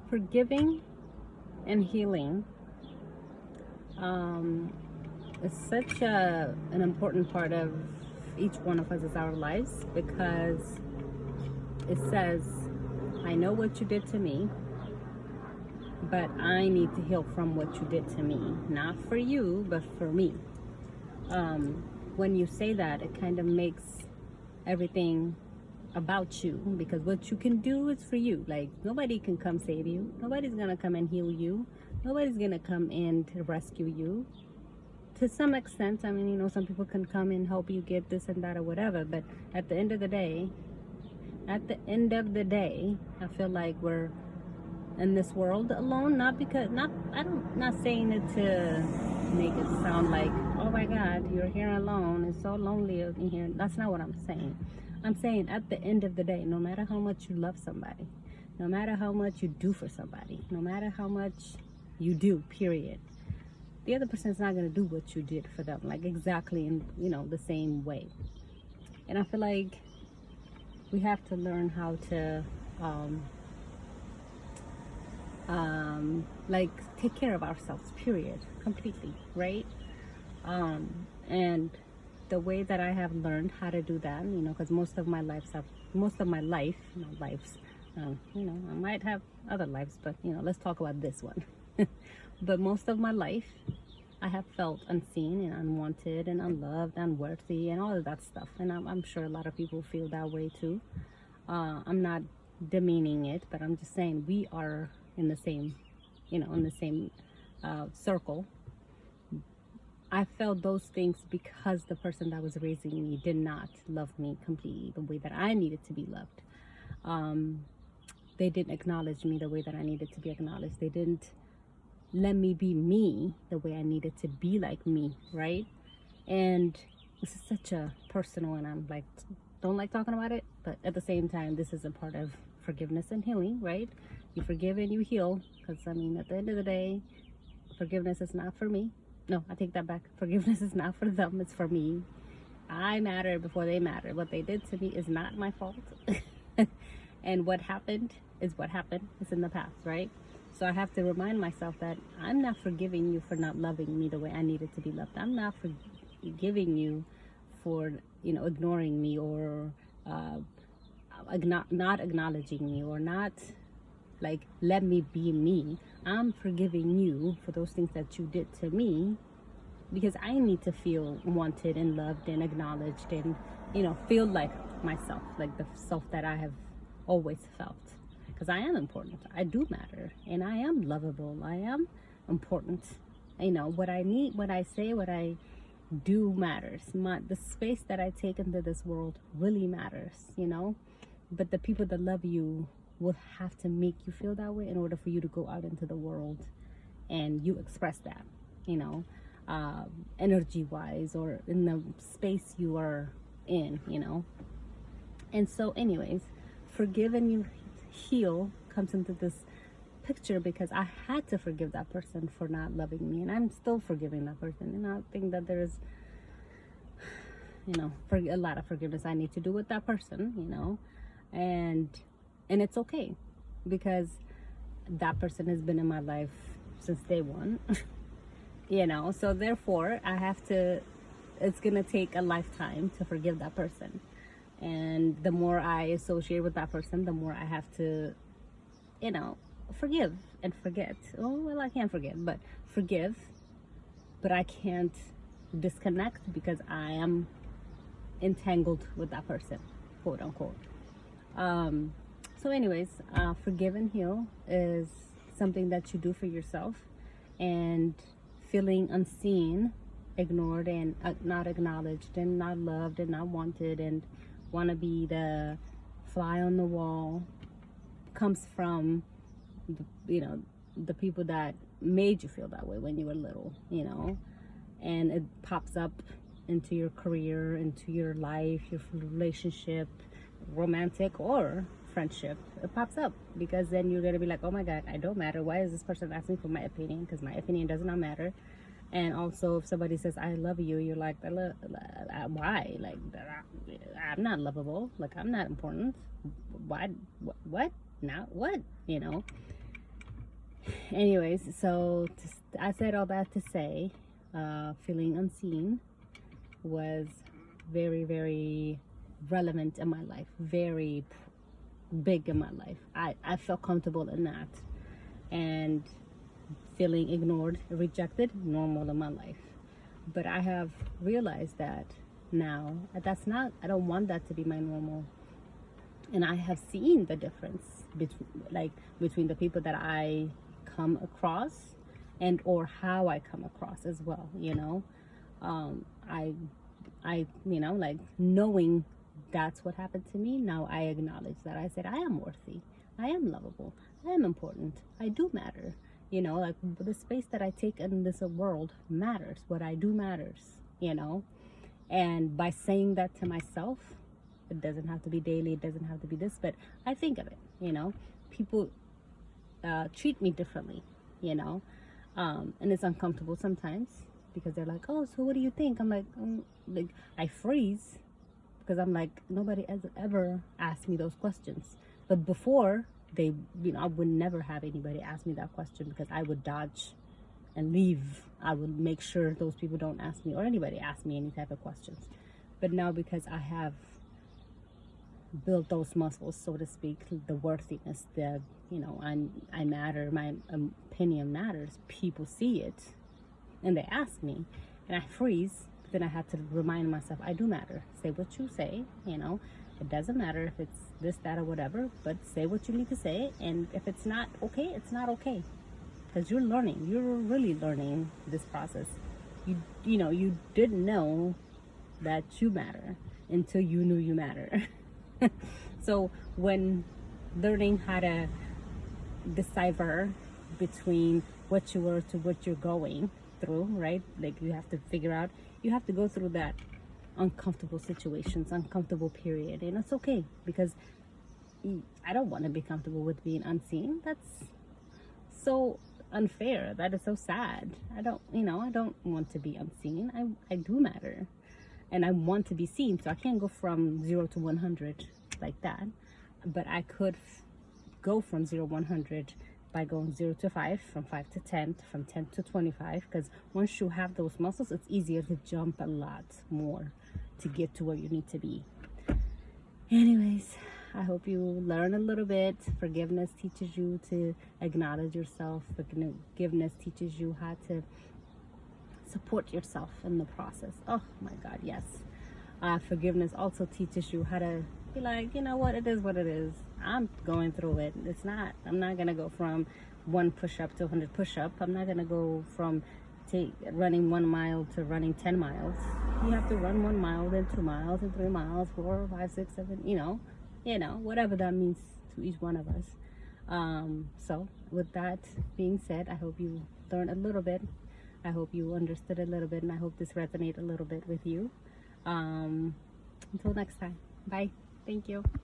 Forgiving and healing um, is such an important part of each one of us as our lives, because it says, I know what you did to me, but I need to heal from what you did to me. Not for you, but for me. When you say that, it kind of makes everything about you, because what you can do is for you. Like, nobody can come save you. Nobody's gonna come and heal you. Nobody's gonna come in to rescue you. To some extent, I mean, some people can come and help you get this and that or whatever, but at the end of the day, I feel like we're in this world alone. Not because, not saying it to make it sound like, oh my God, you're here alone, it's so lonely in here. That's not what I'm saying. I'm saying at the end of the day, no matter how much you love somebody, no matter how much you do for somebody, no matter how much you do, period, the other person's not going to do what you did for them, like exactly in the same way. And I feel like we have to learn how to like take care of ourselves, period, completely, right? And the way that I have learned how to do that, because most of my life, not lives, I might have other lives, but let's talk about this one. But most of my life, I have felt unseen and unwanted and unloved, unworthy, and all of that stuff. And I'm sure a lot of people feel that way too. I'm not demeaning it, but I'm just saying we are in the same, circle. I felt those things because the person that was raising me did not love me completely the way that I needed to be loved. They didn't acknowledge me the way that I needed to be acknowledged. They didn't let me be me the way I needed to be like me, right? And this is such a personal, and I'm like, don't like talking about it, but at the same time, this is a part of forgiveness and healing, right? You forgive and you heal, because I mean, at the end of the day, forgiveness is not for me. No, I take that back. Forgiveness is not for them, it's for me. I matter before they matter. What they did to me is not my fault. And what happened is what happened. It's in the past, right? So I have to remind myself that I'm not forgiving you for not loving me the way I needed to be loved. I'm not forgiving you for, ignoring me, or not acknowledging me, or not like let me be me. I'm forgiving you for those things that you did to me, because I need to feel wanted and loved and acknowledged, and feel like myself, like the self that I have always felt, because I am important, I do matter, and I am lovable, I am important. What I need, what I say, what I do matters. The space that I take into this world really matters, but the people that love you will have to make you feel that way in order for you to go out into the world and you express that, energy wise, or in the space you are in, And so anyways, forgive and you heal comes into this picture because I had to forgive that person for not loving me, and I'm still forgiving that person. And I think that there's for a lot of forgiveness I need to do with that person, and it's okay, because that person has been in my life since day one. So therefore I have to, it's gonna take a lifetime to forgive that person. And the more I associate with that person, the more I have to, forgive and forget. Oh, well, I can't forget, but forgive, but I can't disconnect, because I am entangled with that person, quote unquote. So anyways, forgive and heal is something that you do for yourself, and feeling unseen, ignored, and not acknowledged, and not loved, and not wanted, and want to be the fly on the wall, comes from the people that made you feel that way when you were little, and it pops up into your career, into your life, your relationship, romantic or friendship. It pops up because then you're gonna be like, oh my God, I don't matter. Why is this person asking for my opinion? Because my opinion does not matter. And also, if somebody says I love you, you're like, why? Like, I'm not lovable. Like, I'm not important. Why? What? Not what? Anyways, so I said all that to say, feeling unseen was very, very relevant in my life, very big in my life. I felt comfortable in that. And feeling ignored, rejected, normal in my life. But I have realized that now that's not, I don't want that to be my normal. And I have seen the difference between the people that I come across and or how I come across as well, you know. I you know, like, knowing that's what happened to me, now I acknowledge that. I said I am worthy, I am lovable, I am important, I do matter, you know, like the space that I take in this world matters, what I do matters, you know. And by saying that to myself, it doesn't have to be daily, it doesn't have to be this, but I think of it, you know. People treat me differently, you know. And it's uncomfortable sometimes because they're like, oh, so what do you think? I'm like I freeze because I'm like, nobody has ever asked me those questions. But before, they, you know, I would never have anybody ask me that question because I would dodge and leave. I would make sure those people don't ask me or anybody ask me any type of questions. But now, because I have built those muscles, so to speak, the worthiness, the, you know, I matter, my opinion matters, people see it and they ask me and I freeze. Then I had to remind myself, I do matter. Say what you say, you know. It doesn't matter if it's this, that, or whatever, but say what you need to say. And if it's not okay, it's not okay. Because you're learning. You're really learning this process. You know, you didn't know that you matter until you knew you matter. So when learning how to decipher between what you were to what you're going through, right? Like, you have to figure out, you have to go through that uncomfortable situations, uncomfortable period, and it's okay, because I don't want to be comfortable with being unseen. That's so unfair. That is so sad. I don't, you know, I don't want to be unseen. I do matter, and I want to be seen. So I can't go from 0 to 100 like that, but I could go from 0 to 100 by going 0 to 5, from 5 to 10, from 10 to 25, because once you have those muscles, it's easier to jump a lot more to get to where you need to be. Anyways, I hope you learn a little bit. Forgiveness teaches you to acknowledge yourself. Forgiveness teaches you how to support yourself in the process. Oh my God, yes. Forgiveness also teaches you how to be like, you know what, it is what it is. I'm going through it. It's not, I'm not going to go from 1 push-up to 100 push-up. I'm not going to go from running 1 mile to running 10 miles. You have to run 1 mile, then 2 miles, and 3 miles, 4, 5, 6, 7, you know, whatever that means to each one of us. So with that being said, I hope you learned a little bit. I hope you understood a little bit, and I hope this resonated a little bit with you. Until next time. Bye. Thank you.